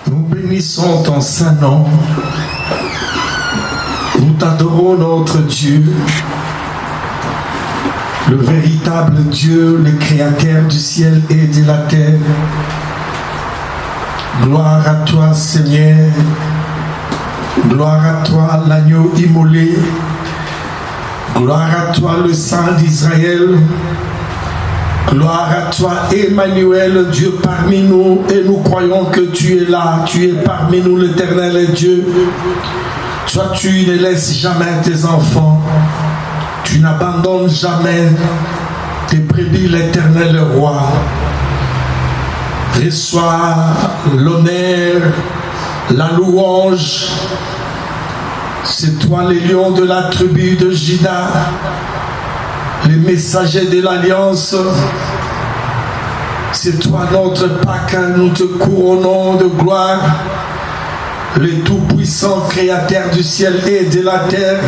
Nous bénissons ton saint nom. Nous t'adorons notre Dieu, le véritable Dieu, le créateur du ciel et de la terre. Gloire à toi, Seigneur. Gloire à toi, l'agneau immolé. Gloire à toi, le Saint d'Israël. Gloire à toi, Emmanuel, Dieu parmi nous, et nous croyons que tu es là, tu es parmi nous, l'Éternel Dieu. Toi, tu ne laisses jamais tes enfants, tu n'abandonnes jamais tes brebis, l'Éternel Roi. Reçois l'honneur, la louange. C'est toi, les lions de la tribu de Juda, les messagers de l'Alliance. C'est toi notre Pâques, nous te couronnons de gloire, le tout-puissant créateur du ciel et de la terre.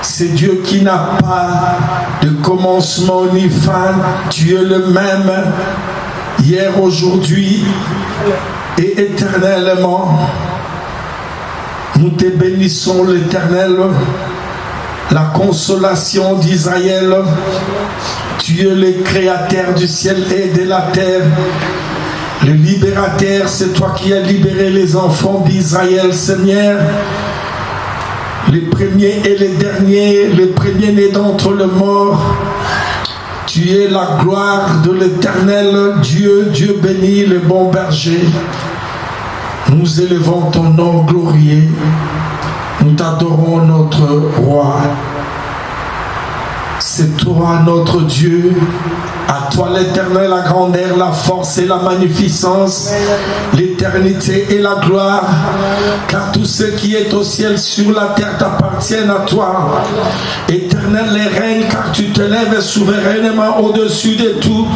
C'est Dieu qui n'a pas de commencement ni fin. Tu es le même hier, aujourd'hui et éternellement. Nous te bénissons, l'Éternel, la consolation d'Israël. Tu es le créateur du ciel et de la terre. Le libérateur, c'est toi qui as libéré les enfants d'Israël, Seigneur. Les premiers et les derniers, les premiers-nés d'entre les morts. Tu es la gloire de l'Éternel, Dieu, Dieu béni, le bon berger. Nous élevons ton nom glorieux. Nous t'adorons, notre roi. C'est toi, notre Dieu. À toi, l'Éternel, la grandeur, la force et la magnificence, l'éternité et la gloire. Car tout ce qui est au ciel, sur la terre, t'appartiennent à toi. Éternel, les règnes, car tu te lèves souverainement au-dessus de tout.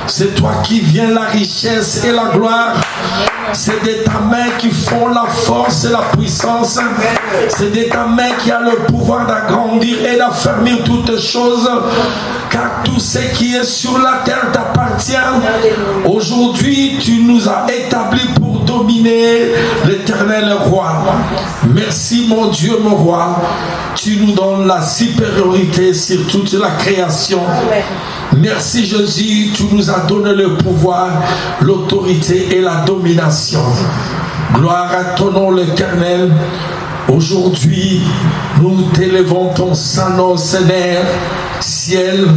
C'est toi qui viens la richesse et la gloire. C'est de ta main qui font la force et la puissance. C'est de ta main qui a le pouvoir d'agrandir et d'affermir toutes choses. Car tout ce qui est sur la terre t'appartient. Aujourd'hui, tu nous as établis pour dominer, l'Éternel Roi. Merci, mon Dieu, mon Roi. Tu nous donnes la supériorité sur toute la création. Merci, Jésus. Tu nous as donné le pouvoir, l'autorité et la domination. Gloire à ton nom, l'Éternel. Aujourd'hui, nous t'élevons ton saint nom, Seigneur. Ciel,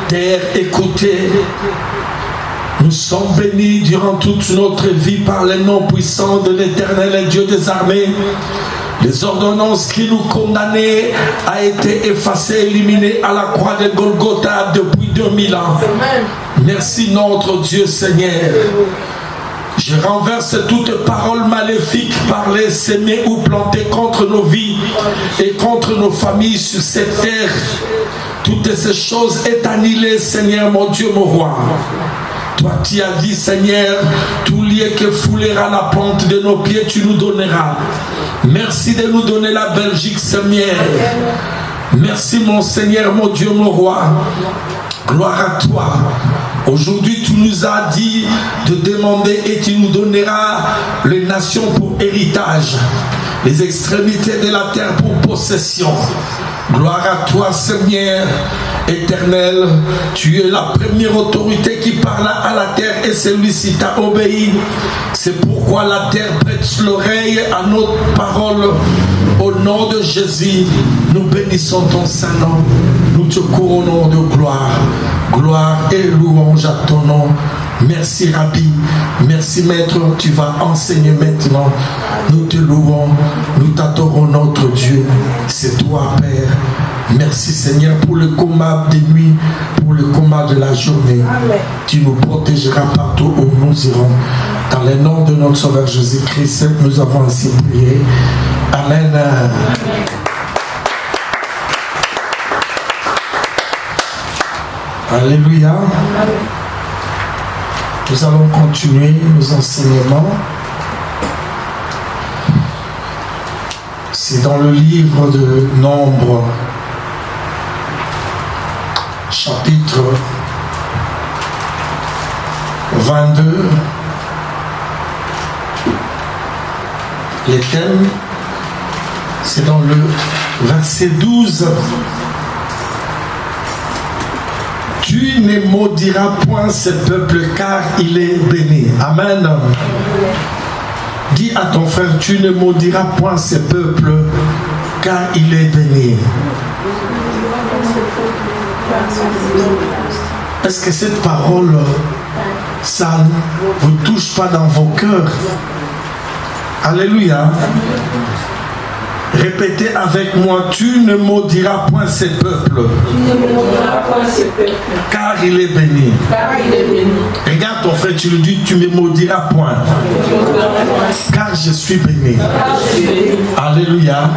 terre, écoutez. Nous sommes bénis durant toute notre vie par le nom puissant de l'Éternel Dieu des armées. Les ordonnances qui nous condamnaient ont été effacées, éliminées à la croix de Golgotha depuis 2000 ans. Merci notre Dieu Seigneur. Je renverse toute parole maléfique parlée, sémée ou plantée contre nos vies et contre nos familles sur cette terre. Toutes ces choses est annihilées, Seigneur mon Dieu, mon roi. Toi, tu as dit, Seigneur, tout lieu que foulera la plante de nos pieds, tu nous donneras. Merci de nous donner la Belgique, Seigneur. Merci, mon Seigneur, mon Dieu, mon roi. Gloire à toi. Aujourd'hui, tu nous as dit de demander et tu nous donneras les nations pour héritage, les extrémités de la terre pour possession. Gloire à toi, Seigneur éternel. Tu es la première autorité qui parla à la terre et celui-ci t'a obéi. C'est pourquoi la terre prête l'oreille à notre parole. Au nom de Jésus, nous bénissons ton saint nom. Nous te couronnons de gloire. Gloire et louange à ton nom. Merci Rabbi, merci Maître, tu vas enseigner maintenant. Nous te louons, nous t'adorons notre Dieu. C'est toi Père. Merci Seigneur pour le combat des nuits, pour le combat de la journée. Amen. Tu nous protégeras partout où nous irons. Dans le nom de notre Sauveur Jésus-Christ, nous avons ainsi prié. Amen. Amen. Alléluia. Amen. Nous allons continuer nos enseignements. C'est dans le livre de Nombre, chapitre 22, les thèmes. C'est dans le verset 12. Tu ne maudiras point ce peuple car il est béni. Amen. Dis à ton frère, tu ne maudiras point ce peuple car il est béni. Est-ce que cette parole, ça ne vous touche pas dans vos cœurs? Alléluia. Répétez avec moi, tu ne maudiras point ce peuple. Car il est béni. Regarde ton frère, tu lui dis, tu ne me maudiras point. Car je suis béni. Alléluia.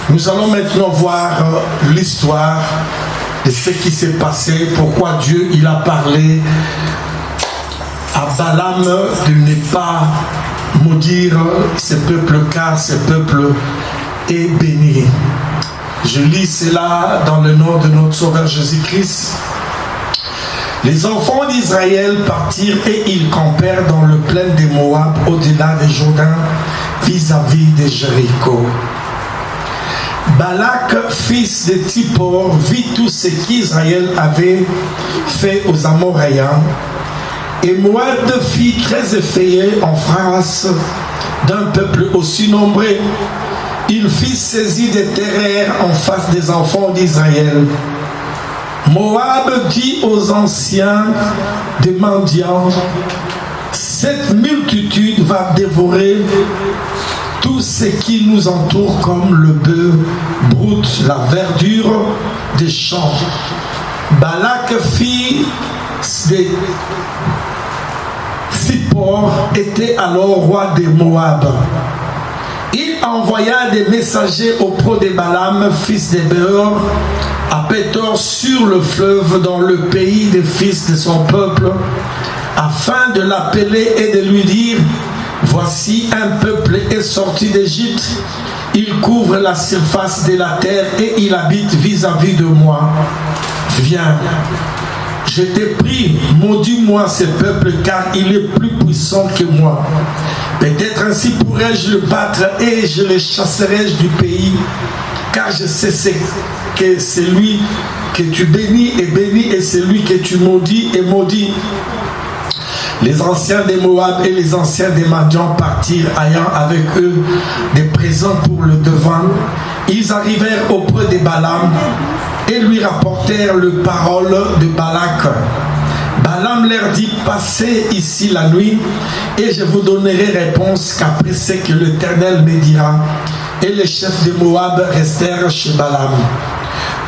Nous allons maintenant voir l'histoire de ce qui s'est passé, pourquoi Dieu il a parlé à Balaam de ne pas maudire ce peuple, car ce peuple est béni. Je lis cela dans le nom de notre Sauveur Jésus-Christ. Les enfants d'Israël partirent et ils campèrent dans le plain des Moab, au-delà des Jourdain, vis-à-vis de Jéricho. Balak, fils de Tsippor, vit tout ce qu'Israël avait fait aux Amoréens. Et Moab fit très effrayé en face d'un peuple aussi nombreux. Il fit saisir des terreurs en face des enfants d'Israël. Moab dit aux anciens des mendiants, cette multitude va dévorer tout ce qui nous entoure comme le bœuf brute, la verdure des champs. Balak, fils de Tsippor, était alors roi de Moab. Il envoya des messagers auprès de Balaam, fils de Béor, à Pétor sur le fleuve dans le pays des fils de son peuple, afin de l'appeler et de lui dire, voici un peuple est sorti d'Égypte, il couvre la surface de la terre et il habite vis-à-vis de moi. Viens, je t'ai pris, maudis-moi ce peuple car il est plus puissant que moi. Peut-être ainsi pourrais-je le battre et je le chasserai du pays, car je sais que celui que tu bénis est béni et celui que tu maudis est maudit. Les anciens des Moab et les anciens des Madian partirent, ayant avec eux des présents pour le devant. Ils arrivèrent auprès de Balaam et lui rapportèrent les paroles de Balak. Balaam leur dit, passez ici la nuit et je vous donnerai réponse qu'après ce que l'Éternel me dira. Et les chefs de Moab restèrent chez Balaam.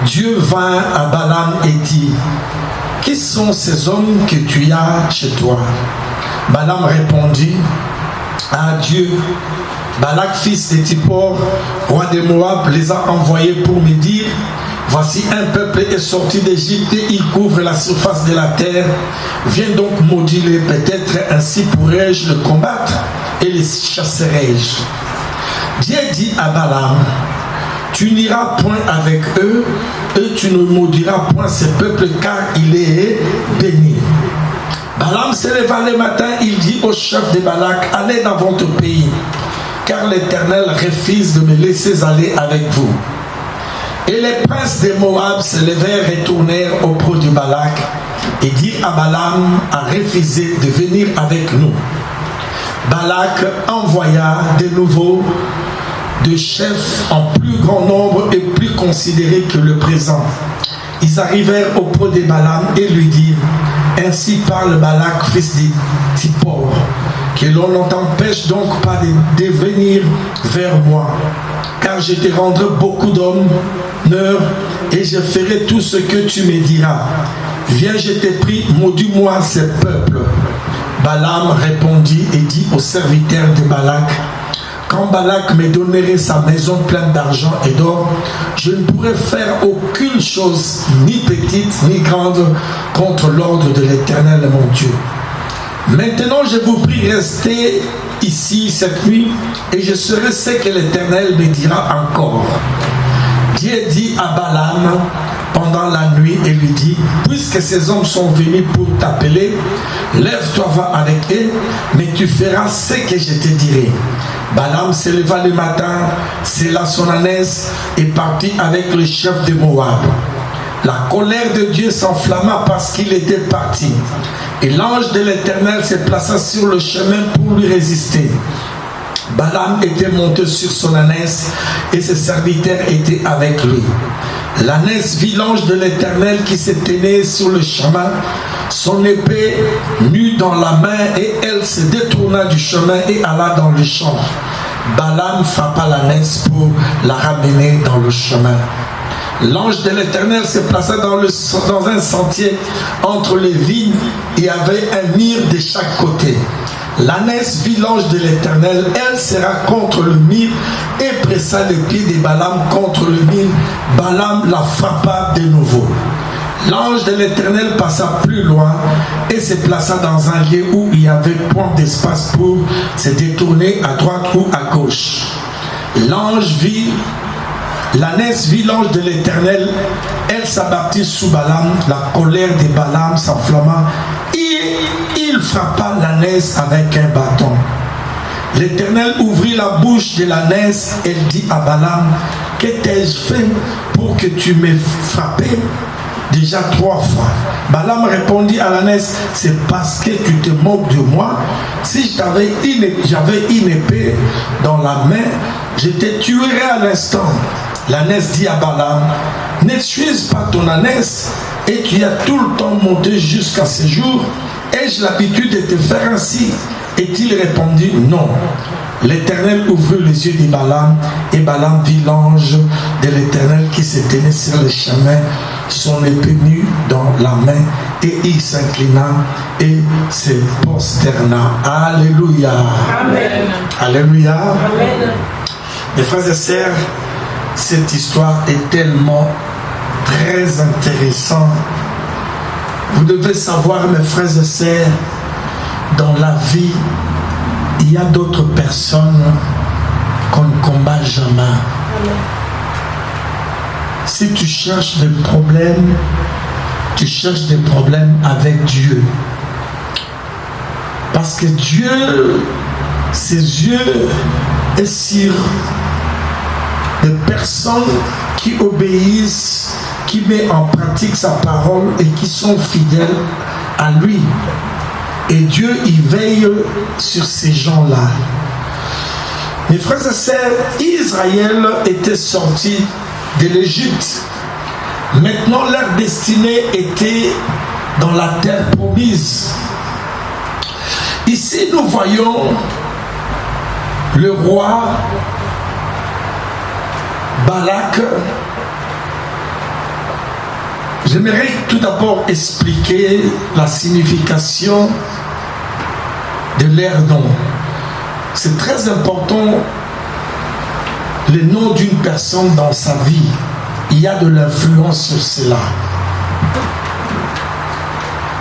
Dieu vint à Balaam et dit, qui sont ces hommes que tu as chez toi? Balaam répondit à Dieu, Balak, fils de Tsippor, roi de Moab, les a envoyés pour me dire, voici un peuple est sorti d'Égypte et il couvre la surface de la terre. Viens donc maudire-les, peut-être ainsi pourrais-je le combattre et les chasserai-je. Dieu dit à Balaam, tu n'iras point avec eux et tu ne maudiras point ce peuple car il est béni. Balaam se leva le matin, il dit au chef de Balak, allez dans votre pays, car l'Éternel refuse de me laisser aller avec vous. Et les princes de Moab se levèrent et tournèrent auprès de Balak et dirent à Balaam à refuser de venir avec nous. Balak envoya de nouveau des chefs en plus grand nombre et plus considérés que le présent. Ils arrivèrent auprès de Balaam et lui dirent, ainsi parle Balak, fils de Tsippor, que l'on ne t'empêche donc pas de venir vers moi, car je te rendrai beaucoup d'honneur et je ferai tout ce que tu me diras. Viens, je t'ai pris, maudis-moi ce peuple. Balaam répondit et dit aux serviteurs de Balak, quand Balak me donnerait sa maison pleine d'argent et d'or, je ne pourrais faire aucune chose, ni petite ni grande, contre l'ordre de l'Éternel mon Dieu. Maintenant, je vous prie, restez ici cette nuit, et je saurai ce que l'Éternel me dira encore. Dieu dit à Balaam pendant la nuit et lui dit, puisque ces hommes sont venus pour t'appeler, lève-toi, va avec eux, mais tu feras ce que je te dirai. Balaam s'éleva le matin, scella son ânesse et partit avec le chef de Moab. La colère de Dieu s'enflamma parce qu'il était parti. Et l'ange de l'Éternel se plaça sur le chemin pour lui résister. Balaam était monté sur son ânesse et ses serviteurs étaient avec lui. L'ânesse vit l'ange de l'Éternel qui se tenait sur le chemin, son épée nue dans la main, et elle se détourna du chemin et alla dans le champ. Balaam frappa l'ânesse pour la ramener dans le chemin. L'ange de l'Éternel se plaça dans un sentier entre les vignes et avait un mur de chaque côté. L'ânesse vit l'ange de l'Éternel, elle sera contre le mur et pressa les pieds de Balaam contre le mur. Balaam la frappa de nouveau. L'ange de l'Éternel passa plus loin et se plaça dans un lieu où il y avait point d'espace pour se détourner à droite ou à gauche. L'ânesse vit l'ange de l'Éternel, elle s'abattit sous Balaam, la colère de Balaam s'enflamma et il frappa l'ânesse avec un bâton. L'Éternel ouvrit la bouche de l'ânesse, elle dit à Balaam, que t'ai-je fait pour que tu m'aies frappé déjà 3 fois? Balaam répondit à l'ânesse, c'est parce que tu te moques de moi. Si j'avais une épée dans la main, je te tuerais à l'instant. L'ânesse dit à Balaam, ne suis-je pas ton ânesse et tu as tout le temps monté jusqu'à ce jour? Ai-je l'habitude de te faire ainsi? Et-il répondit, non. L'Éternel ouvrit les yeux de Balaam et Balaam vit l'ange de l'Éternel qui se tenait sur le chemin, son épée nue dans la main, et il s'inclina et se prosterna. Alléluia. Amen. Alléluia. Amen. Mes frères et sœurs, cette histoire est tellement très intéressante. Vous devez savoir, mes frères et sœurs, dans la vie, il y a d'autres personnes qu'on ne combat jamais. Si tu cherches des problèmes, tu cherches des problèmes avec Dieu. Parce que Dieu, ses yeux est sur des personnes qui obéissent, qui mettent en pratique sa parole et qui sont fidèles à lui. Et Dieu, il veille sur ces gens-là. Mes frères et sœurs, Israël était sorti de l'Égypte. Maintenant, leur destinée était dans la terre promise. Ici, nous voyons le roi Balak. J'aimerais tout d'abord expliquer la signification de leur nom. C'est très important, le nom d'une personne dans sa vie. Il y a de l'influence sur cela.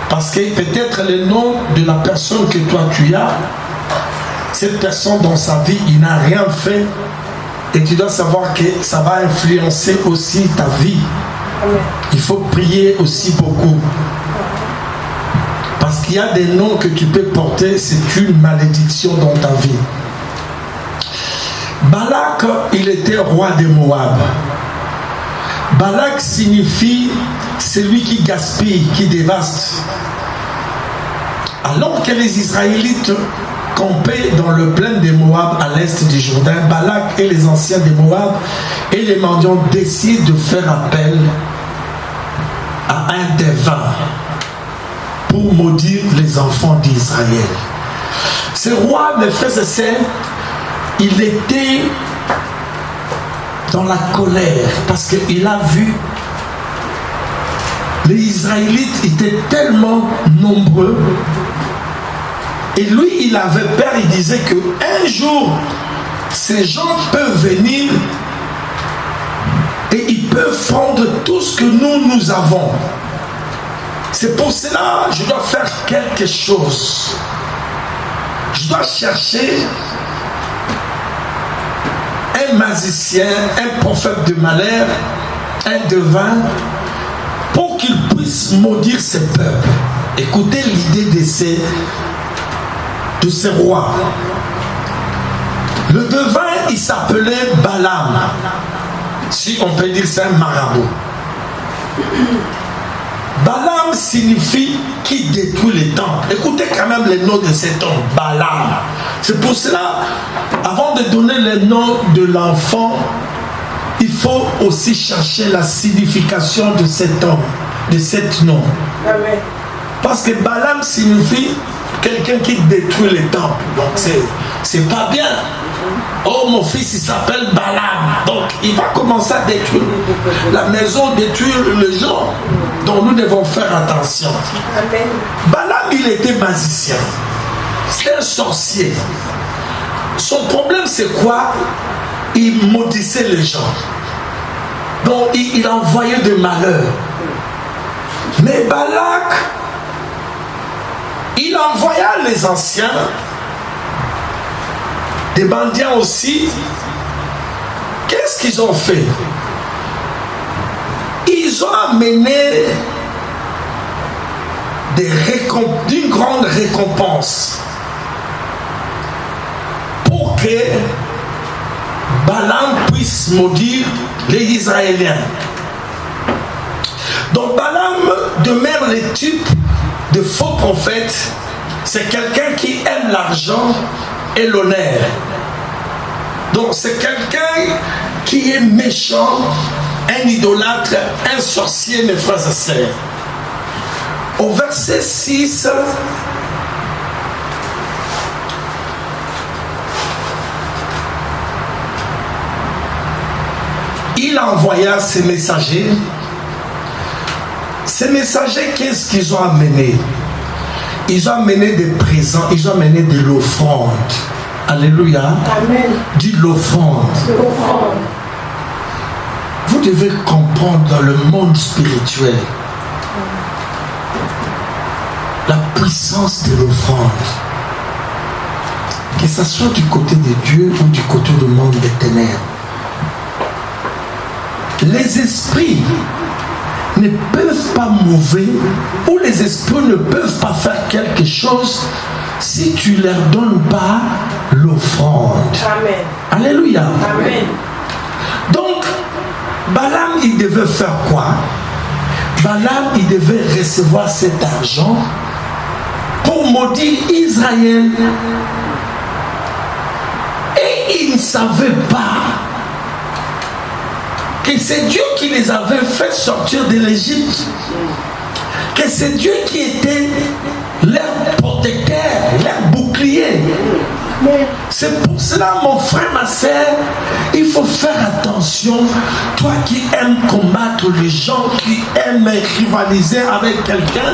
Parce que peut-être le nom de la personne que toi tu as, cette personne dans sa vie, il n'a rien fait. Et tu dois savoir que ça va influencer aussi ta vie. Il faut prier aussi beaucoup. Parce qu'il y a des noms que tu peux porter, c'est une malédiction dans ta vie. Balak, il était roi de Moab. Balak signifie celui qui gaspille, qui dévaste. Alors que les Israélites campaient dans le plain de Moab à l'est du Jourdain, Balak et les anciens de Moab et les mendiants décident de faire appel à un devin pour maudire les enfants d'Israël. Ce roi, mes frères et sœurs, il était dans la colère parce qu'il a vu les Israélites étaient tellement nombreux et lui il avait peur, il disait qu'un jour ces gens peuvent venir et ils peuvent prendre tout ce que nous avons. C'est pour cela que je dois faire quelque chose. Je dois chercher un magicien, un prophète de malheur, un devin, pour qu'il puisse maudire ce peuple. Écoutez l'idée de ces rois. Le devin, il s'appelait Balaam. Si on peut dire c'est un marabout. Balaam signifie qui détruit les temples. Écoutez quand même les noms de cet homme, Balaam. C'est pour cela, avant de donner le nom de l'enfant, il faut aussi chercher la signification de cet homme, de cet nom. Amen. Parce que Balaam signifie quelqu'un qui détruit les temples. Donc c'est pas bien. Oh, mon fils, il s'appelle Balaam. Donc il va commencer à détruire la maison, détruire les gens. Donc nous devons faire attention. Amen. Balaam, il était magicien. C'est un sorcier. Son problème, c'est quoi? Il maudissait les gens. Donc il envoyait des malheurs. Mais Balak, il envoya les anciens, des mendiants aussi. Qu'est-ce qu'ils ont fait? Ils ont amené d'une grande récompense pour que Balaam puisse maudire les Israéliens. Donc Balaam demeure le type de faux prophète. C'est quelqu'un qui aime l'argent et l'honneur. Donc c'est quelqu'un qui est méchant, un idolâtre, un sorcier, mes frères et sœurs. Au verset 6, il envoya ses messagers. Ces messagers, qu'est-ce qu'ils ont amené? Ils ont amené des présents, ils ont amené de l'offrande. Alléluia. Amen. Dis l'offrande. Vous devez comprendre dans le monde spirituel la puissance de l'offrande. Que ce soit du côté de Dieu ou du côté du monde des ténèbres. Les esprits ne peuvent pas mouver ou les esprits ne peuvent pas faire quelque chose si tu ne leur donnes pas l'offrande. Amen. Alléluia. Amen. Donc, Balaam, il devait faire quoi? Balaam, il devait recevoir cet argent pour maudire Israël. Et il ne savait pas que c'est Dieu qui les avait fait sortir de l'Égypte, que c'est Dieu qui était leur protecteur, leur bouclier. C'est pour cela, mon frère, ma soeur, il faut faire attention. Toi qui aimes combattre les gens, qui aiment rivaliser avec quelqu'un,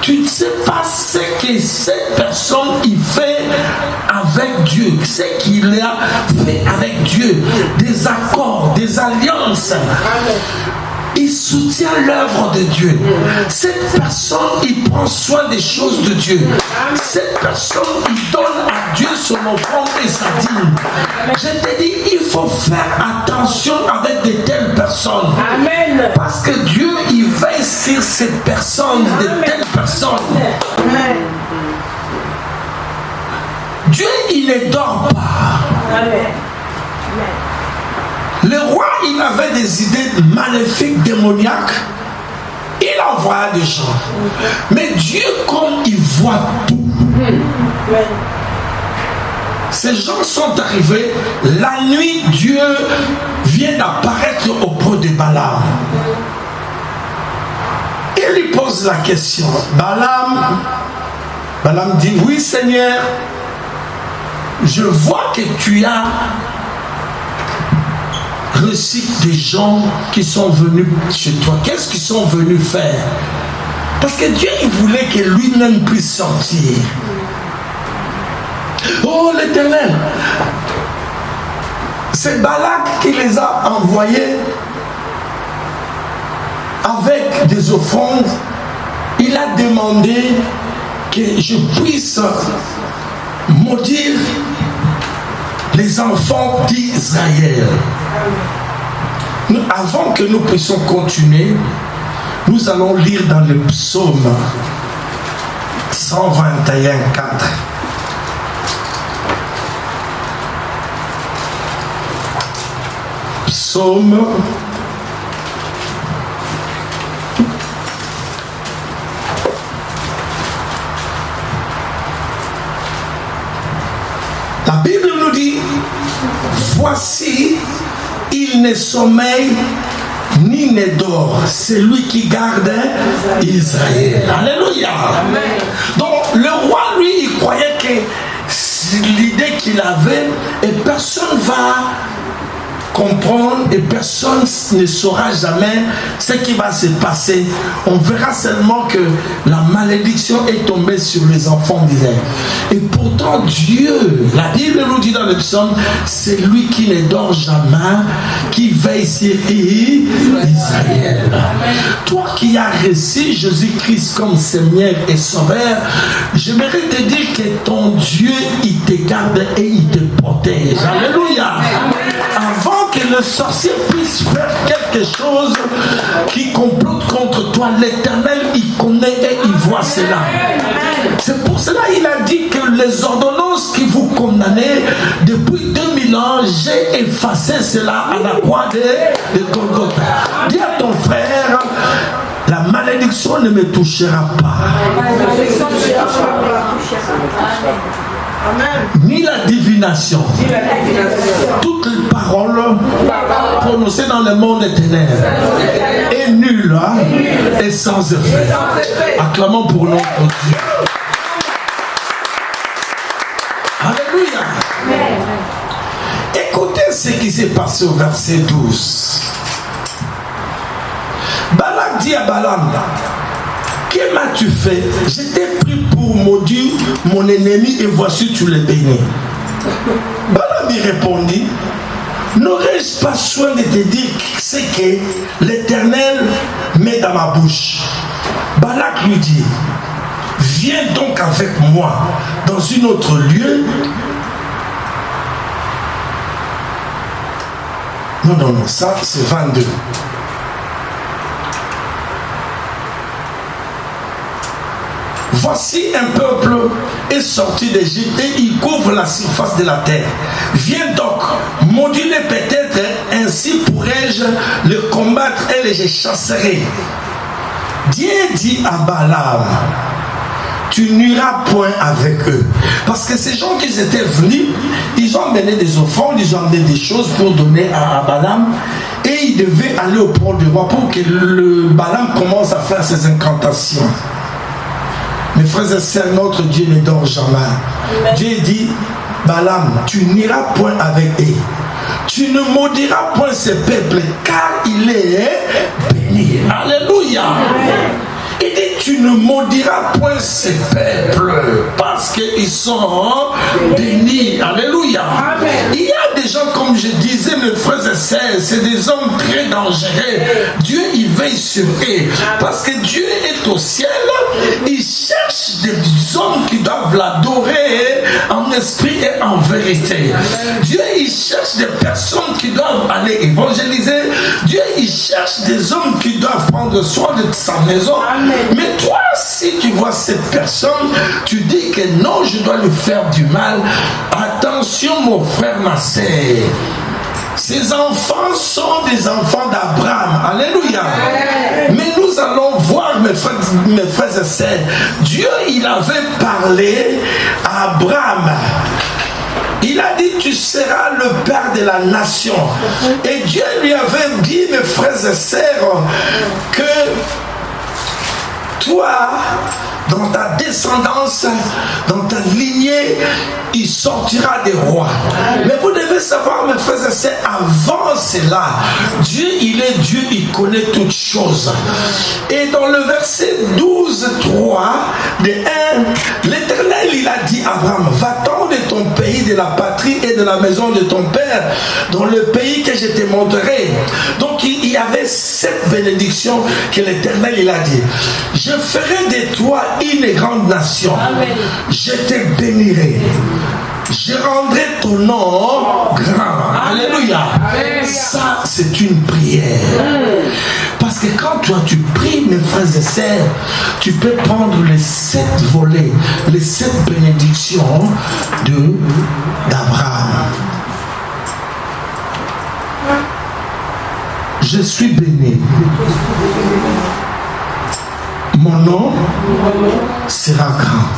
tu ne sais pas ce que cette personne il fait avec Dieu, ce qu'il a fait avec Dieu, des accords, des alliances. Il soutient l'œuvre de Dieu. Cette personne, il prend soin des choses de Dieu. Cette personne, il donne à Dieu son offrande et sa dîme. Je te dis, il faut faire attention avec de telles personnes. Amen. Parce que Dieu, il veille sur ces personnes, de telles personnes. Amen. Dieu, il ne dort pas. Amen. Le roi, il avait des idées maléfiques, démoniaques. Il envoya des gens. Mais Dieu, comme il voit tout, ces gens sont arrivés. La nuit, Dieu vient d'apparaître auprès de Balaam. Il lui pose la question. Balaam dit, oui Seigneur, je vois que tu as reçu des gens qui sont venus chez toi. Qu'est-ce qu'ils sont venus faire? Parce que Dieu, il voulait que lui-même puisse sortir. Oh l'Éternel, c'est Balak qui les a envoyés avec des offrandes. Il a demandé que je puisse maudire les enfants d'Israël. Avant que nous puissions continuer, nous allons lire dans le psaume 121, 4. Psaume 1. La Bible nous dit, voici, il ne sommeille ni ne dort, c'est lui qui garde Israël. Alléluia. Amen. Donc le roi, lui, il croyait que l'idée qu'il avait, et personne va comprendre et personne ne saura jamais ce qui va se passer. On verra seulement que la malédiction est tombée sur les enfants d'Israël. Et pourtant Dieu, la Bible nous dit dans le psaume, c'est lui qui ne dort jamais, qui veille sur Israël. Toi qui as reçu Jésus-Christ comme Seigneur et Sauveur, j'aimerais te dire que ton Dieu, il te garde et il te protège. Alléluia. Avant que le sorcier puisse faire quelque chose qui complote contre toi, l'Éternel, il connaît et il voit cela. C'est pour cela qu'il a dit que les ordonnances qui vous condamnez depuis 2000 ans, j'ai effacé cela à la croix de Golgotha. Dis à ton frère, la malédiction ne me touchera pas. Ni la divination. Toutes les paroles prononcées dans le monde éternel est nulle et sans effet. Acclamons pour notre Dieu. Alléluia. Écoutez ce qui s'est passé au verset 12. Balak dit à Balaam, que m'as-tu fait? Je t'ai pris pour maudire mon ennemi et voici tu le bénis. Balaam lui répondit, n'aurais-je pas soin de te dire ce que l'Éternel met dans ma bouche? Balak lui dit, viens donc avec moi dans un autre lieu. Non, ça c'est 22. Voici un peuple est sorti d'Égypte et il couvre la surface de la terre. Viens donc, maudis-les peut-être, ainsi pourrais-je le combattre et les chasserai. Dieu dit à Balaam, tu n'iras point avec eux. Parce que ces gens qui étaient venus, ils ont amené des offrandes, ils ont amené des choses pour donner à Balaam. Et ils devaient aller au port du roi pour que le Balaam commence à faire ses incantations. Mes frères et sœurs, notre Dieu ne dort jamais. Amen. Dieu dit, Balaam, tu n'iras point avec eux. Tu ne maudiras point ce peuple, car il est béni. Alléluia. Amen. Il dit, tu ne maudiras point ces peuples, parce qu'ils sont bénis. Alléluia. Amen. Il y a des gens, comme je disais, mes frères et sœurs, c'est des hommes très dangereux. Dieu, il veille sur eux. Parce que Dieu est au ciel, il cherche des hommes qui doivent l'adorer en esprit et en vérité. Dieu, il cherche des personnes qui doivent aller évangéliser. Dieu, il cherche des hommes qui doivent prendre soin de sa maison. Mais toi, si tu vois cette personne, tu dis que non, je dois lui faire du mal. Attention, mon frère, ma sœur. Ces enfants sont des enfants d'Abraham. Alléluia. Mais nous allons voir, mes frères et sœurs, Dieu, il avait parlé à Abraham. Il a dit, tu seras le père de la nation. Et Dieu lui avait dit, mes frères et sœurs, que toi, dans ta descendance, dans ta lignée, il sortira des rois. Mais vous devez savoir, mes frères et sœurs, avant cela, Dieu, il est Dieu, il connaît toutes choses. Et dans le verset 12, 3 de 1, l'Éternel, il a dit à Abraham, va-t'en de ton pays, de la patrie et de la maison de ton père, dans le pays que je te montrerai. Donc, il y avait cette bénédiction que l'Éternel, il a dit. Je ferai de toi une grande nation. Amen. Je te bénirai. Je rendrai ton nom grand. Amen. Alléluia. Amen. Ça, c'est une prière. Parce que quand toi, tu pries, mes frères et sœurs, tu peux prendre les 7 volets, les 7 bénédictions d'Abraham. Je suis béni. Mon nom sera grand.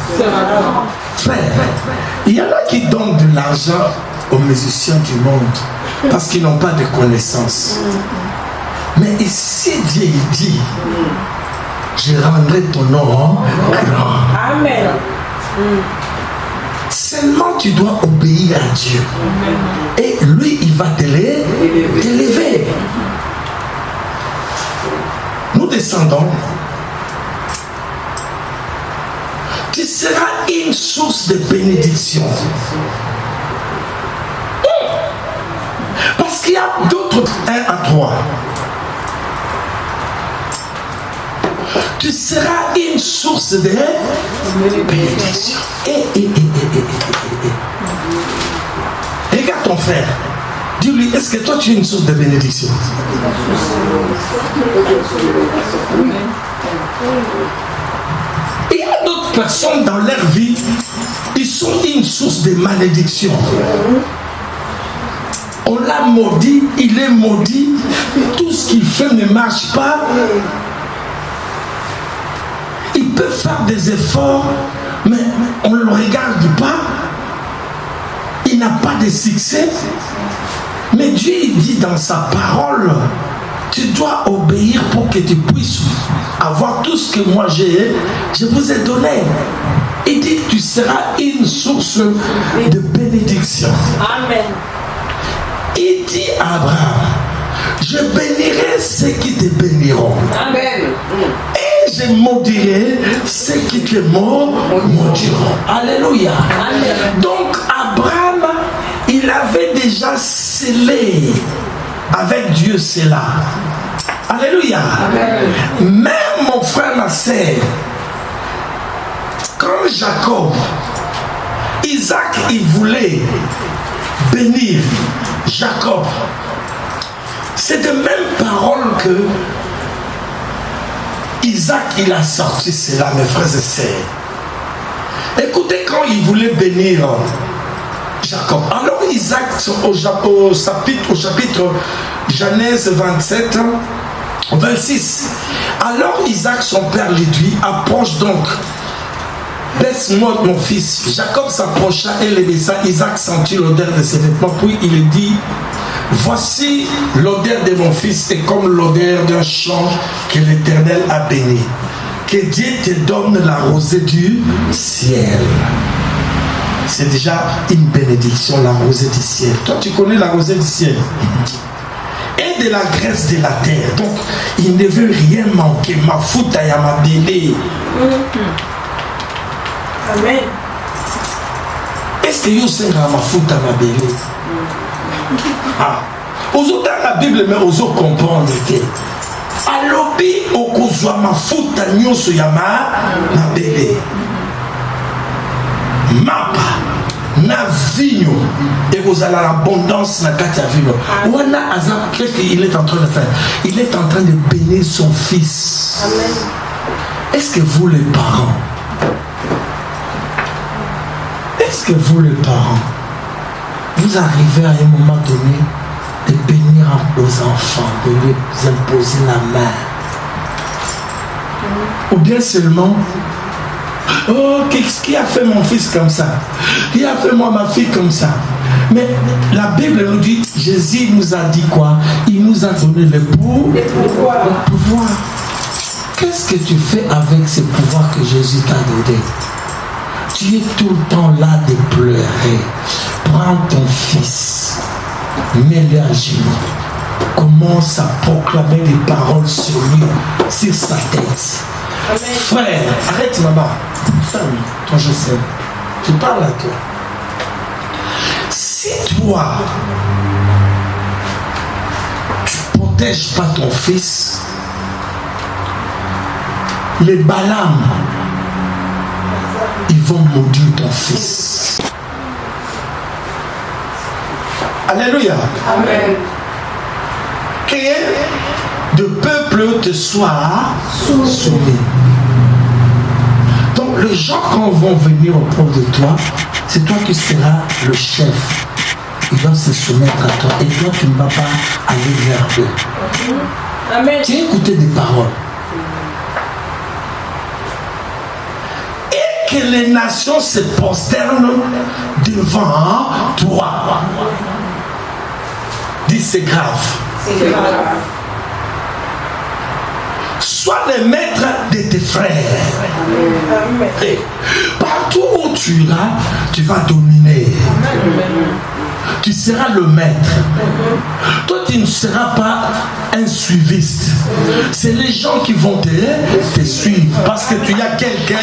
Frère, il y en a qui donnent de l'argent aux musiciens du monde parce qu'ils n'ont pas de connaissances. Mais ici, Dieu dit, je rendrai ton nom grand. Amen. Seulement tu dois obéir à Dieu. Et lui, il va t'élever. Nous descendons. Tu seras une source de bénédiction. Parce qu'il y a d'autres 1 à 3. Tu seras une source de bénédiction. Regarde ton frère. Dis-lui, est-ce que toi tu es une source de bénédiction? Il y a d'autres personnes dans leur vie, ils sont une source de malédiction. On l'a maudit, il est maudit, tout ce qu'il fait ne marche pas. Il peut faire des efforts, mais on ne le regarde pas. Il n'a pas de succès. Mais Dieu dit dans sa parole, tu dois obéir pour que tu puisses avoir tout ce que moi j'ai, je vous ai donné. Il dit, tu seras une source de bénédiction. Amen. Il dit à Abraham, je bénirai ceux qui te béniront. Amen. Et je maudirai ceux qui te maudiront. Alléluia. Amen. Donc Abraham, il avait déjà scellé avec Dieu cela. Alléluia. Amen. Même mon frère, ma sœur, quand Jacob, Isaac, il voulait bénir Jacob, c'est de même parole que Isaac, il a sorti cela, mes frères et sœurs. Écoutez, quand il voulait bénir Jacob, alors Isaac, au chapitre Genèse 27, 26, alors Isaac, son père, lui dit, approche donc, baisse-moi mon fils. Jacob s'approcha et le baissa. Isaac sentit l'odeur de ses vêtements, puis il dit, voici l'odeur de mon fils est comme l'odeur d'un champ que l'Éternel a béni. Que Dieu te donne la rosée du ciel. C'est déjà une bénédiction, la rosée du ciel. Toi, tu connais la rosée du ciel. Et de la graisse de la terre. Donc, il ne veut rien manquer. Ma foute à ma bébé. Amen. Est-ce que vous savez ma foute à ma bébé? Aux autres, la Bible, mais aux autres comprendre. Alobi, au kozwa ma foute à nyoso ya ma bébé. Mapa. Na vigno et vous avez l'abondance na katia vigno. Wana azam, qu'est-ce qu'il est en train de faire? Il est en train de bénir son fils. Amen. Est-ce que vous les parents, vous arrivez à un moment donné de bénir aux enfants, de les imposer la main? Ou bien seulement, oh, qu'est-ce qui a fait mon fils comme ça? Qui a fait moi ma fille comme ça? Mais la Bible nous dit, Jésus nous a dit quoi? Il nous a donné le pouvoir. Qu'est-ce que tu fais avec ce pouvoir que Jésus t'a donné? Tu es tout le temps là de pleurer. Prends ton fils, mets-le à genoux, commence à proclamer des paroles sur lui, sur sa tête. Amen. Frère, arrête maman. Ferme, toi je sais. Tu parles à toi. Si toi, tu ne protèges pas ton fils, les Balaam, ils vont maudire ton fils. Alléluia. Amen. Que de peuple te soit soumis. Donc les gens quand vont venir auprès de toi, c'est toi qui seras le chef. ils doivent se soumettre à toi. Et toi, tu ne vas pas aller vers eux. Amen. Tu as écouté des paroles. Et que les nations se prosternent devant toi. Dis, c'est grave. C'est grave. Sois le maître de tes frères. Amen. Et partout où tu iras, tu vas dominer. Tu seras le maître. Toi, tu ne seras pas un suiviste. C'est les gens qui vont te suivre parce que tu as quelque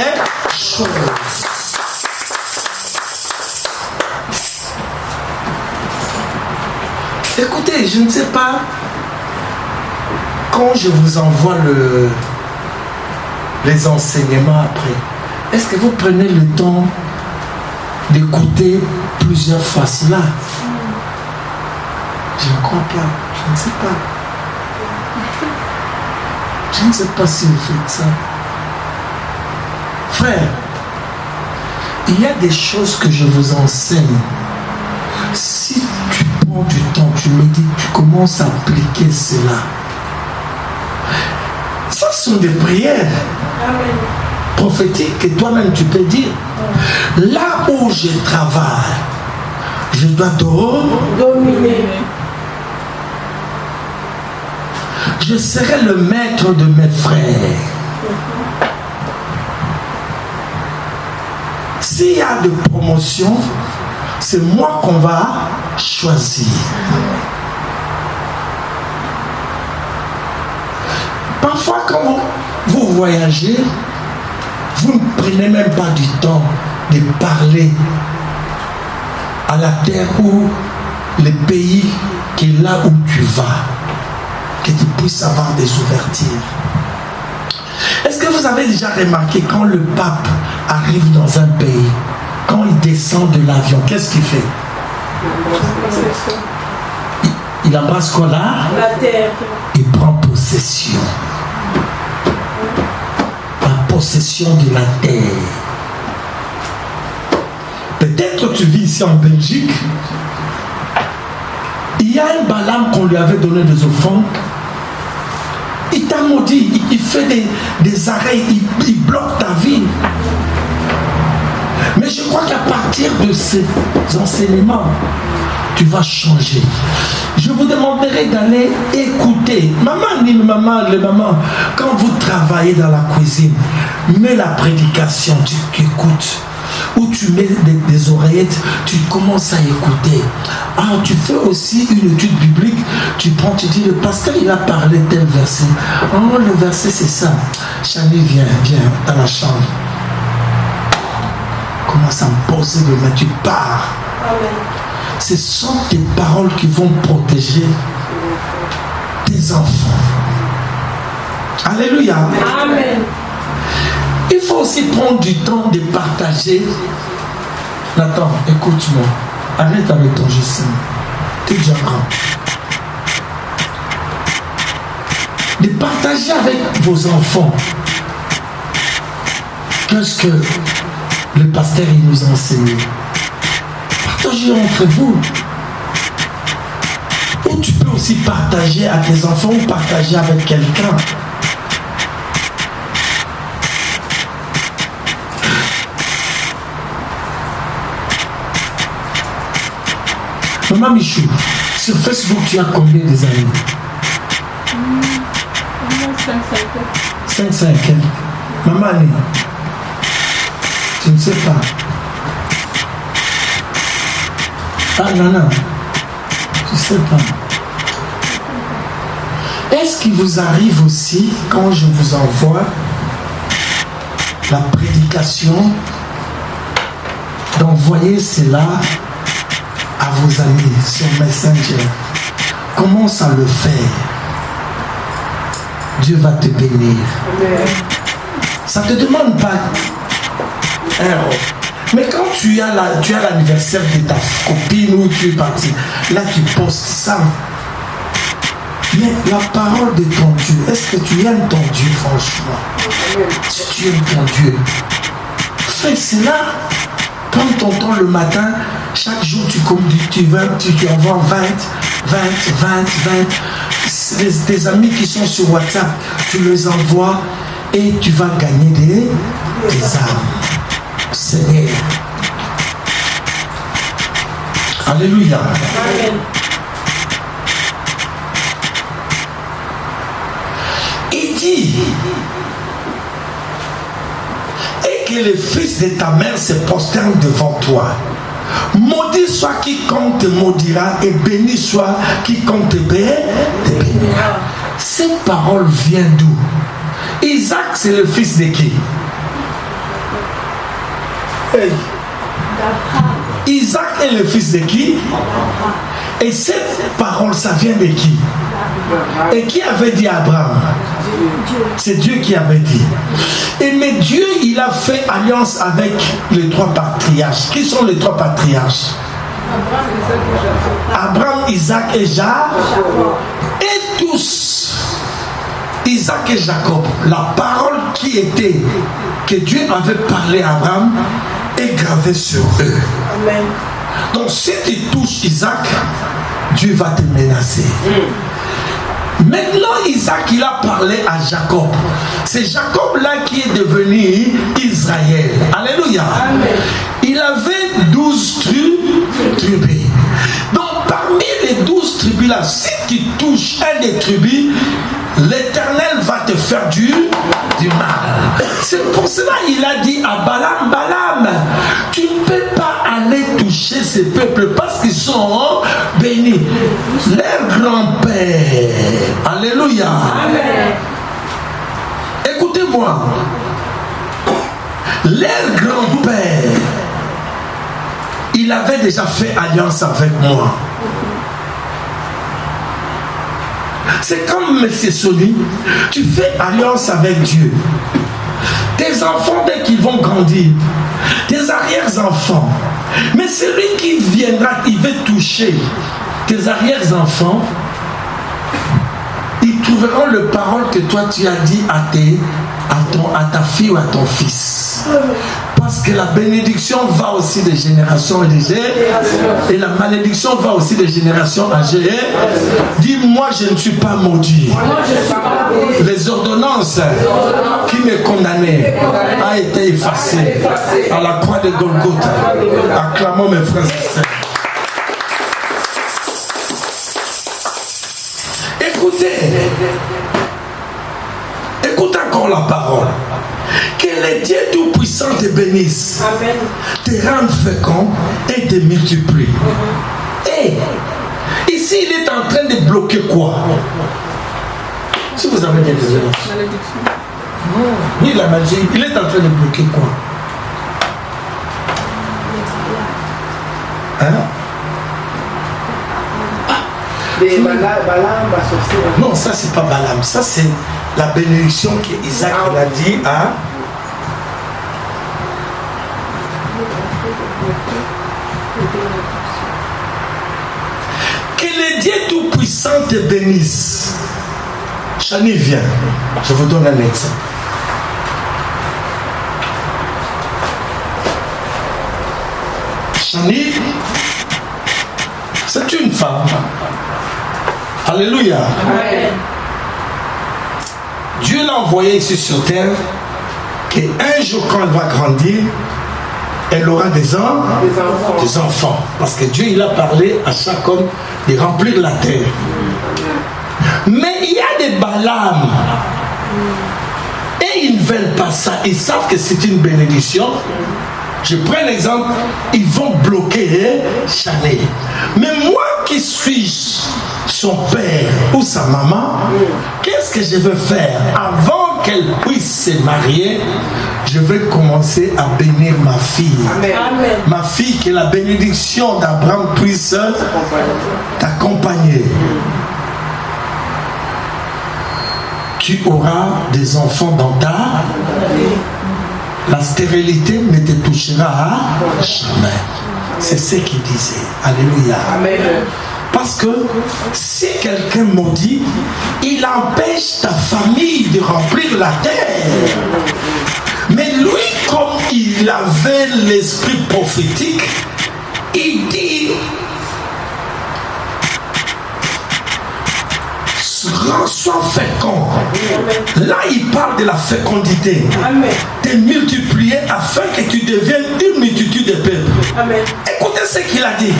chose. Écoutez, je ne sais pas quand je vous envoie les enseignements après. Est-ce que vous prenez le temps d'écouter plusieurs fois cela? Je ne crois pas. Je ne sais pas. Je ne sais pas si vous faites ça. Frère, il y a des choses que je vous enseigne. Si tu prends du temps, tu médites, tu commences à appliquer cela. Ça sont des prières prophétiques que toi-même tu peux dire. Là où je travaille, je dois Dominer. Je serai le maître de mes frères. S'il y a de promotion, c'est moi qu'on va choisir. Parfois, quand vous voyagez, vous ne prenez même pas du temps de parler à la terre ou le pays qui est là où tu vas, que tu puisses avoir des ouvertures. Est-ce que vous avez déjà remarqué quand le pape arrive dans un pays, quand il descend de l'avion, qu'est-ce qu'il fait? Il embrasse quoi là? La terre. Il prend possession. La possession de la terre. Peut-être tu vis ici en Belgique. Il y a un Balaam qu'on lui avait donné des offrandes. Il t'a maudit, il fait des arrêts, il bloque ta vie. Mais je crois qu'à partir de ces enseignements, tu vas changer. Je vous demanderai d'aller écouter. Maman, ni maman, les mamans, quand vous travaillez dans la cuisine, mets la prédication, tu écoutes. Ou tu mets des oreillettes, tu commences à écouter. Ah, tu fais aussi une étude biblique, tu prends, tu dis, le pasteur, il a parlé tel verset. Oh, le verset, c'est ça. Chani, viens dans la chambre. Commence à me poser de main, tu pars. Amen. Ce sont tes paroles qui vont protéger tes enfants. Alléluia. Amen. Il faut aussi prendre du temps de partager. Nathan, écoute-moi. Arrête avec ton GSM. Tu es déjà grand. De partager avec vos enfants. Qu'est-ce que le pasteur il nous a enseigné? Partagez entre vous. Ou tu peux aussi partager à tes enfants ou partager avec quelqu'un. Maman Michou, sur Facebook, tu as combien des amis? 5-5. Maman Annie, tu ne sais pas. Ah, Nana, tu ne sais pas. Est-ce qu'il vous arrive aussi, quand je vous envoie la prédication, d'envoyer cela à vos amis sur Messenger? Commence à le faire. Dieu va te bénir. Ça ne te demande pas un rôle. Mais quand tu as l'anniversaire de ta copine ou tu es parti, là tu postes ça. Mais la parole de ton Dieu, est-ce que tu aimes ton Dieu franchement? Si tu aimes ton Dieu, fais cela. Prends ton temps le matin, Chaque jour, tu envoies 20. Tes amis qui sont sur WhatsApp, tu les envoies et tu vas gagner des âmes. Seigneur. Alléluia. Amen. Il dit, et que les fils de ta mère se prosternent devant toi. Maudit soit quiconque te maudira et béni soit quiconque te bénira. Cette parole vient d'où? Isaac, c'est le fils de qui? Hey. Isaac est le fils de qui? Et cette parole, ça vient de qui? Et qui avait dit à Abraham? C'est Dieu qui avait dit. Et mais Dieu, il a fait alliance avec les trois patriarches. Qui sont les trois patriarches? Abraham, Isaac et Jacob. Et tous, Isaac et Jacob, la parole que Dieu avait parlé à Abraham est gravée sur eux. Amen. Donc si tu touches Isaac, Dieu va te menacer. Maintenant, Isaac, il a parlé à Jacob. C'est Jacob-là qui est devenu Israël. Alléluia. Amen. Il avait 12 tribus. Donc, parmi les 12 tribus-là, si tu touches un des tribus, l'Éternel va te faire du mal. C'est pour cela qu'il a dit à Balaam, Balaam, tu ne peux pas aller toucher ces peuples parce qu'ils sont bénis. Leur grand-père, alléluia. Amen. Écoutez-moi, leur grand-père, il avait déjà fait alliance avec moi. C'est comme M. Soli, tu fais alliance avec Dieu. Tes enfants, dès qu'ils vont grandir, tes arrière-enfants, mais celui qui viendra, il veut toucher tes arrière-enfants, ils trouveront le parole que toi tu as dit à ta fille ou à ton fils. Parce que la bénédiction va aussi des générations et la malédiction va aussi des générations âgées. Dis-moi, je ne suis pas maudit. Les ordonnances qui me condamnaient ont été effacées à la croix de Golgotha. Acclamons mes frères et sœurs. Écoute encore la parole. Que le Dieu Tout-Puissant te bénisse, Amen. te rende fécond et te multiplie. Et ici, il est en train de bloquer quoi? Si vous avez des raisons. Oui, la magie. Il est en train de bloquer quoi? Hein? Non, ça c'est pas Balaam, ça c'est la bénédiction qu'Isaac a dit à que le Dieu Tout-Puissant te bénisse. Chani, viens, je vous donne un exemple. Chani, c'est une femme. Alléluia. Amen. Dieu l'a envoyé ici sur terre qu'un jour quand elle va grandir, elle aura des enfants. Parce que Dieu il a parlé à chaque homme de remplir la terre. Mais il y a des Balaam. Et ils ne veulent pas ça. Ils savent que c'est une bénédiction. Je prends l'exemple, ils vont bloquer Chanel. Mais moi qui suis son père ou sa maman, qu'est-ce que je vais faire? Avant qu'elle puisse se marier, je vais commencer à bénir ma fille. Amen. Ma fille, que la bénédiction d'Abraham puisse t'accompagner. Tu auras des enfants dans ta... La stérilité ne te touchera jamais. C'est ce qu'il disait. Alléluia. Amen. Parce que si quelqu'un maudit, il empêche ta famille de remplir la terre. Mais lui, comme il avait l'esprit prophétique, il dit, sois fécond. Là, il parle de la fécondité. Amen. De multiplier afin que tu deviennes une multitude de peuples. Amen. Écoutez ce qu'il a dit.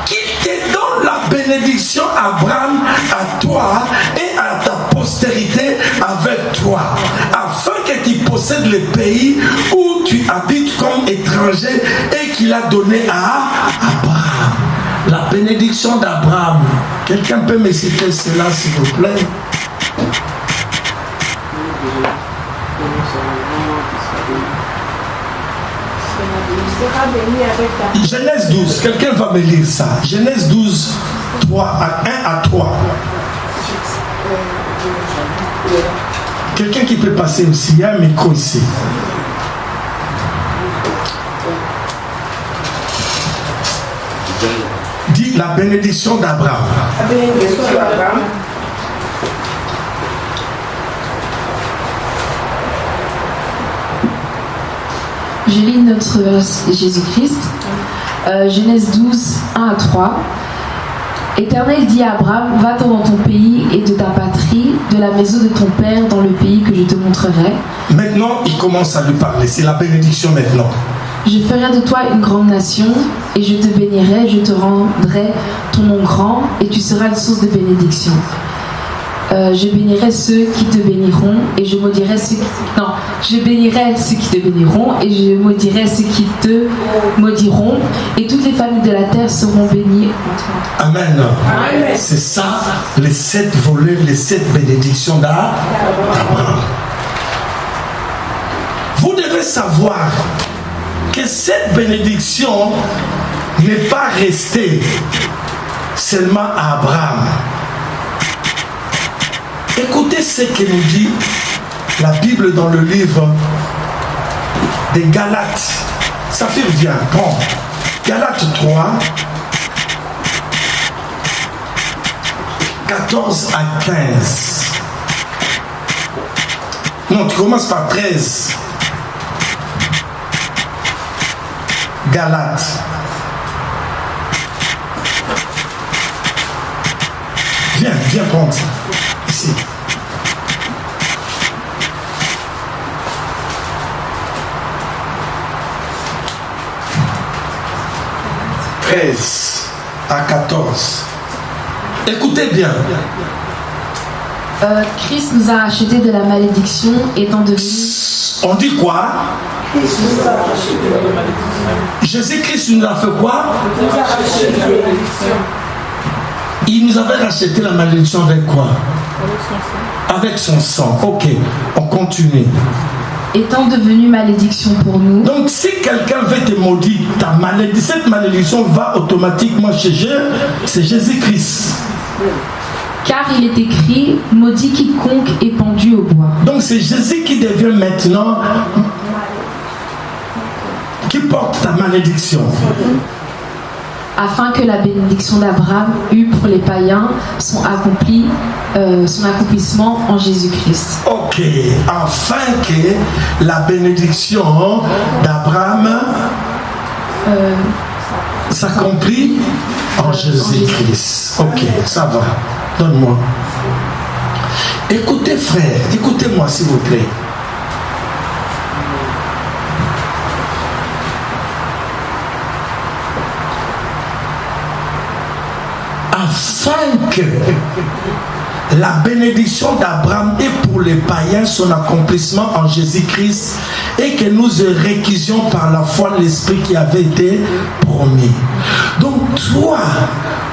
Qu'il te donne la bénédiction, Abraham, à toi et à ta postérité avec toi, afin que tu possèdes le pays où tu habites comme étranger et qu'il a donné à Abraham. La bénédiction d'Abraham. Quelqu'un peut me citer cela, s'il vous plaît? Genèse 12, quelqu'un va me lire ça. Genèse 12, 3 à 1 à 3. Quelqu'un qui peut passer aussi, il y a un micro ici. Dis la bénédiction d'Abraham. La bénédiction d'Abraham. Je lis notre Jésus-Christ, Genèse 12, 1 à 3. Éternel dit à Abraham, va-t'en dans ton pays et de ta patrie, de la maison de ton père, dans le pays que je te montrerai. Maintenant, il commence à lui parler. C'est la bénédiction maintenant. Je ferai de toi une grande nation, et je te bénirai, je te rendrai ton nom grand, et tu seras une source de bénédiction. Je bénirai ceux qui te béniront, et je maudirai ceux qui... Non, je bénirai ceux qui te béniront, et je maudirai ceux qui te maudiront, et toutes les familles de la terre seront bénies. Amen. Amen. C'est ça, les 7 volets, les 7 bénédictions d'Abraham. Vous devez savoir que cette bénédiction n'est pas restée seulement à Abraham. Écoutez ce que nous dit la Bible dans le livre des Galates. Ça fait bien. Bon. Galates 3, 14 à 15. Non, tu commences par 13. Galates. Viens prendre ça. Ici. « 13 à 14. » Écoutez bien. Christ nous a rachetés de la malédiction, étant devenu... On dit quoi? Jésus-Christ nous a fait quoi? Il nous avait racheté la malédiction avec quoi? Avec son sang. Ok, on continue. Étant devenu malédiction pour nous. Donc si quelqu'un veut te maudire, ta malédiction, cette malédiction va automatiquement chez c'est Jésus-Christ. Car il est écrit, maudit quiconque est pendu au bois. Donc c'est Jésus qui devient maintenant, qui porte ta malédiction. Afin que la bénédiction d'Abraham eût pour les païens son accomplissement en Jésus-Christ. Ok, afin que la bénédiction d'Abraham s'accomplit en Jésus-Christ. Ok, ça va. Donne-moi. Écoutez frère, écoutez-moi s'il vous plaît. Afin que la bénédiction d'Abraham ait pour les païens son accomplissement en Jésus-Christ et que nous réquisions par la foi l'Esprit qui avait été promis. Donc toi,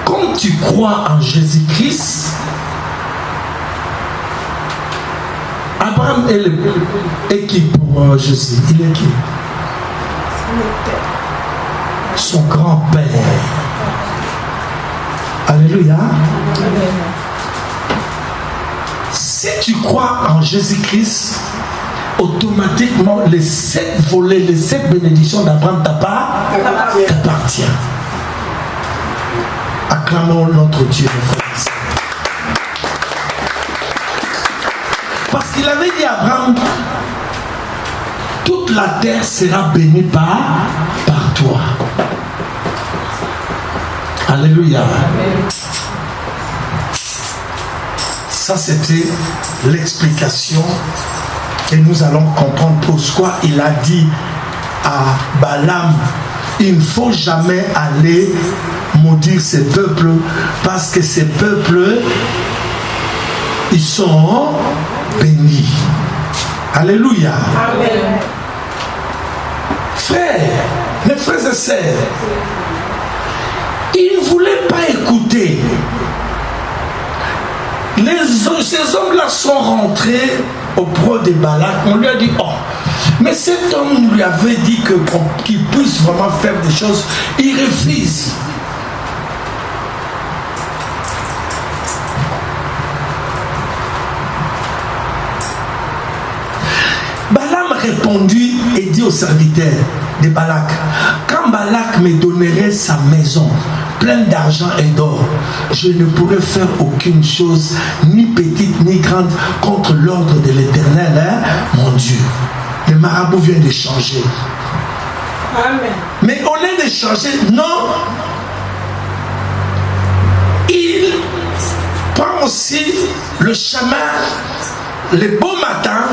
comme tu crois en Jésus-Christ, Abraham est qui pour Jésus? Il est qui? Son grand-père. Alléluia. Si tu crois en Jésus-Christ, automatiquement les 7 volets, les 7 bénédictions d'Abraham t'appartiennent. Acclamons notre Dieu, frères et sœurs. Parce qu'il avait dit à Abraham, toute la terre sera bénie par toi. Alléluia. Ça, c'était l'explication et nous allons comprendre pourquoi il a dit à Balaam, il ne faut jamais aller maudire ces peuples parce que ces peuples, ils sont bénis. Alléluia. Amen. Frères, mes frères et sœurs, ils ne voulaient pas écouter. Ces hommes-là sont rentrés auprès de Balak. On lui a dit, oh, mais cet homme lui avait dit qu'il puisse vraiment faire des choses. Il refuse. Balaam répondit et dit aux serviteurs de Balak, quand Balak me donnerait sa maison pleine d'argent et d'or, je ne pourrais faire aucune chose, ni petite ni grande, contre l'ordre de l'Éternel, hein, mon Dieu. Le marabout vient de changer. Amen. Mais au lieu de changer, non. Il prend aussi le chemin, le beau matin,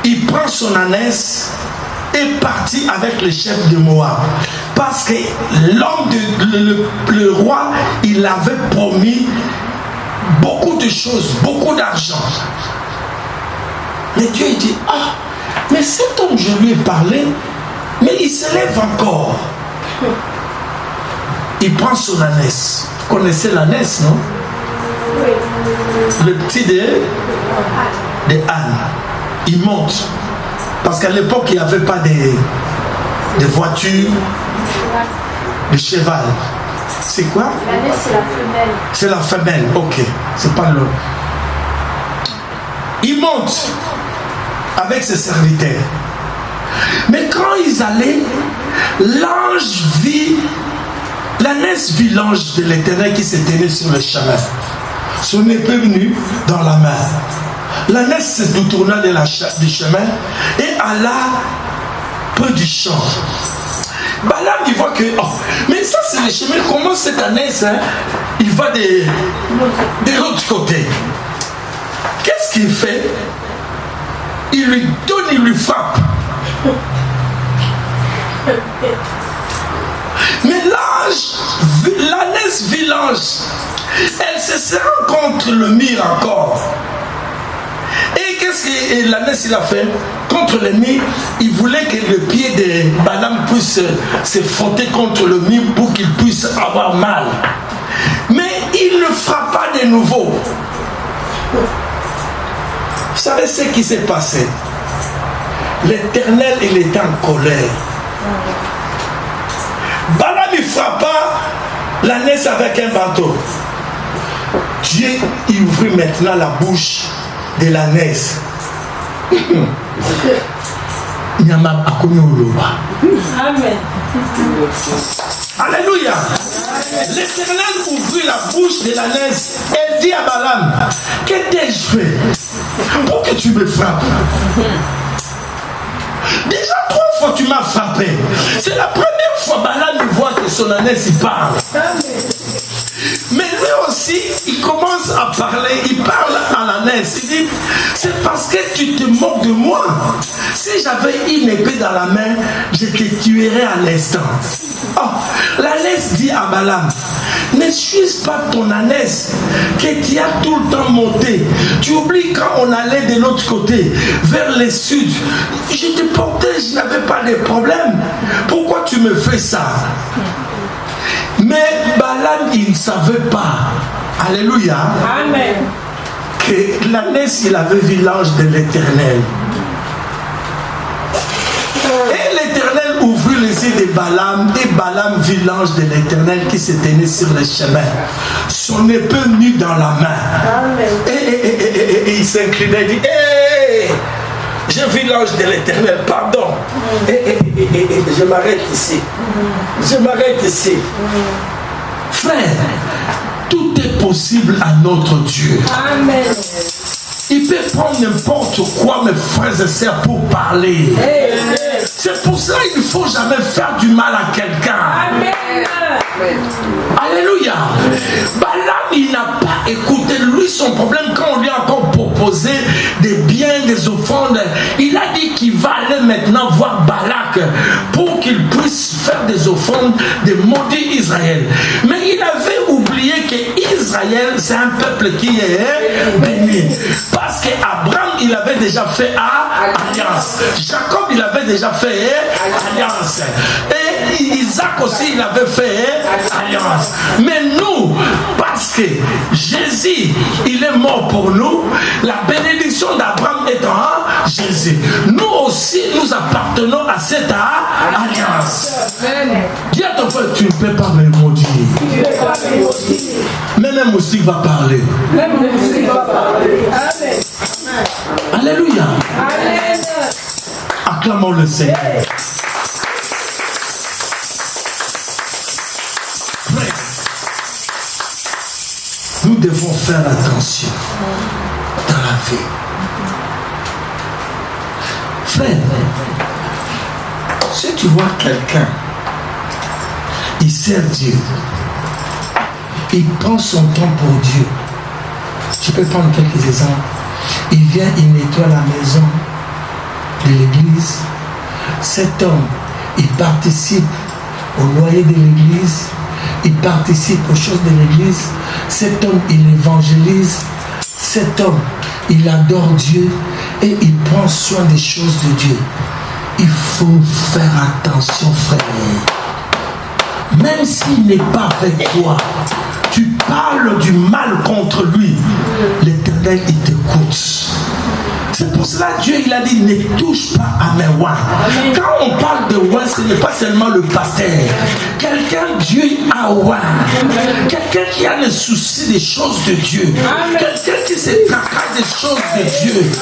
il prend son ânesse et partit avec le chef de Moab. Parce que le roi, il avait promis beaucoup de choses, beaucoup d'argent. Mais Dieu il dit, ah, mais cet homme, je lui ai parlé, mais il se lève encore. Il prend son ânesse. Vous connaissez l'ânesse, non? Oui. Le petit de âne. Il monte. Parce qu'à l'époque, il n'y avait pas de voitures, de cheval. C'est quoi? L'année, c'est la femelle. C'est la femelle, ok. C'est pas l'homme. Il monte avec ses serviteurs. Mais quand ils allaient, l'ânge vit, l'ânesse vit l'ange de l'Éternel qui se tenait sur le chemin. Son épée venue dans la main. L'ânesse se détourna du chemin et alla près du champ. Balaam, il voit que, oh, mais ça c'est le chemin, comment cette ânesse, hein, il va de l'autre côté. Qu'est-ce qu'il fait? Il lui donne, il lui frappe. Mais l'ânesse vit l'ange. Elle se serre contre le mur encore. Et qu'est-ce que l'ânesse il a fait? Contre le mur, il voulait que le pied de Balaam puisse se frotter contre le mur pour qu'il puisse avoir mal. Mais il ne frappa de nouveau. Vous savez ce qui s'est passé? L'Éternel, il était en colère. Balaam, il frappa l'ânesse avec un bâton. Dieu, il ouvrit maintenant la bouche de l'ânesse. Amen. Alléluia. L'Éternel ouvrit la bouche de l'ânesse et dit à Balaam, que t'ai-je fait pour que tu me frappes? Déjà 3 fois tu m'as frappé. C'est la première fois Balaam voit que son ânesse il parle. Mais lui aussi, il commence à parler, il parle à l'ânesse. Il dit, c'est parce que tu te moques de moi. Si j'avais une épée dans la main, je te tuerais à l'instant. Oh, l'ânesse dit à Balaam, ne suis-ce pas ton ânesse que tu as tout le temps monté? Tu oublies quand on allait de l'autre côté, vers le sud. Je te portais, je n'avais pas de problème. Pourquoi tu me fais ça? Mais Balaam, il ne savait pas, alléluia, Amen, que l'ânesse, il avait vu l'ange de l'Éternel. Et l'Éternel ouvrit les yeux de Balaam, et Balaam vit l'ange de l'Éternel qui se tenait sur le chemin, son épée nue dans la main. Amen. Et il s'inclinait et dit, hey, j'ai vu l'ange de l'Éternel, pardon. Et je m'arrête ici. Je m'arrête ici. Frère, tout est possible à notre Dieu. Amen. Il peut prendre n'importe quoi, mes frères et sœurs, pour parler. Amen. C'est pour ça qu'il ne faut jamais faire du mal à quelqu'un. Amen. Alléluia. Balaam, il n'a pas écouté. Lui, son problème, quand on lui a encore proposé des biens, des offrandes, il a dit qu'il va aller maintenant voir Balak pour qu'il puisse faire des offrandes de maudit Israël. Mais il avait oublié que Israël, c'est un peuple qui est béni. Parce qu'Abraham, il avait déjà fait alliance. Jacob, il avait déjà fait alliance. Et Isaac aussi, il avait fait alliance. Mais nous, parce que Jésus, il est mort pour nous, la bénédiction d'Abraham est en Jésus. Nous aussi, nous appartenons à cette alliance. Dis à ton frère, tu ne peux pas me maudire. Mais même aussi va parler. Alléluia. Acclamons le Seigneur. Frère, nous devons faire attention dans la vie. Frère, si tu vois quelqu'un, il sert Dieu, il prend son temps pour Dieu. Je peux prendre quelques exemples. Il vient, il nettoie la maison de l'église. Cet homme, il participe au loyer de l'église. Il participe aux choses de l'église. Cet homme, il évangélise. Cet homme, il adore Dieu et il prend soin des choses de Dieu. Il faut faire attention, frère. Même s'il n'est pas avec toi, tu parles du mal contre lui, l'Éternel, il t'écoute. C'est pour cela que Dieu, il a dit, ne touche pas à mes oins. Quand on parle de oins, ce n'est pas seulement le pasteur. Quelqu'un, Dieu a oint. Quelqu'un qui a le souci des choses de Dieu. Quelqu'un qui se tracasse des choses de Dieu.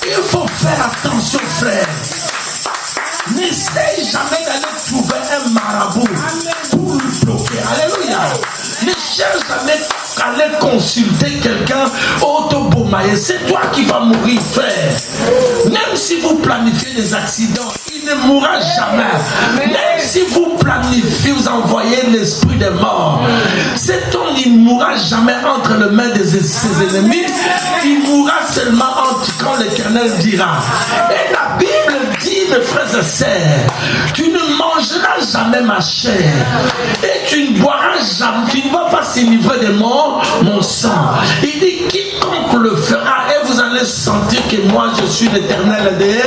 Il faut faire attention, frère. N'essaye jamais d'aller trouver un marabout pour le bloquer. Alléluia. Ne cherche jamais à aller consulter quelqu'un. C'est toi qui vas mourir, frère. Même si vous planifiez des accidents, il ne mourra jamais. Même si vous planifiez, vous envoyez l'esprit des morts, cet homme, il ne mourra jamais entre les mains de ses ennemis. Il mourra seulement quand l'Éternel dira. Et la Bible dit, mes frères et sœurs, tu ne mangeras jamais ma chair et tu ne boiras jamais, tu ne vas pas s'enivrer de mon sang. Il dit, quiconque le fera, et vous allez sentir que moi je suis l'Éternel des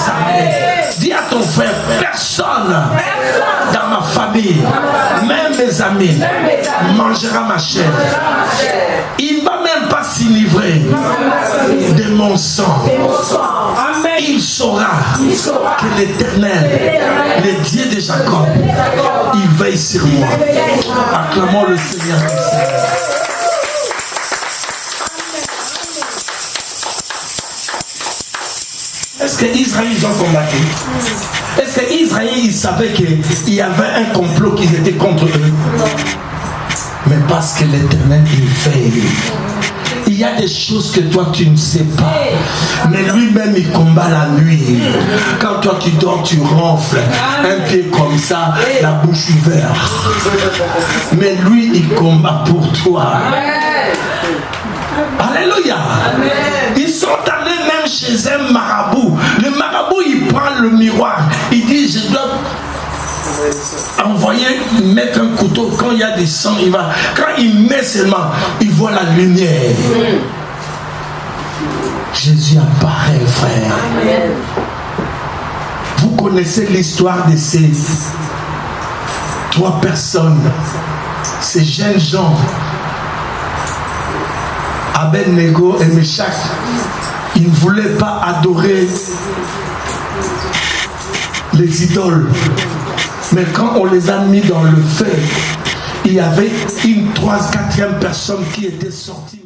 armées. Dis à ton frère, personne dans ma famille, même mes amis, mangera ma chair. Il ne va même pas s'enivrer de mon sang. Il saura que l'Éternel, le Dieu de Jacob, il veille sur moi. Acclamons le Seigneur. Est-ce qu'Israël, ils ont combattu? Est-ce qu'Israël, ils savaient qu'il y avait un complot qui était contre eux? Mais parce que l'Éternel, il veille. Il y a des choses que toi tu ne sais pas. Mais lui-même il combat la nuit. Quand toi tu dors, tu ronfles. Un pied comme ça, la bouche ouverte. Mais lui il combat pour toi. Alléluia. Ils sont allés même chez un marabout. Le marabout il prend le miroir. Il dit je dois envoyer, mettre un couteau. Quand il y a du sang, il va. Quand il met seulement, il voit la lumière. Jésus apparaît, frère. Amen. Vous connaissez l'histoire de ces 3 personnes, ces jeunes gens, Abed-Nego et Meshach. Ils ne voulaient pas adorer les idoles. Mais quand on les a mis dans le feu, il y avait une 3e, 4e personne qui était sortie.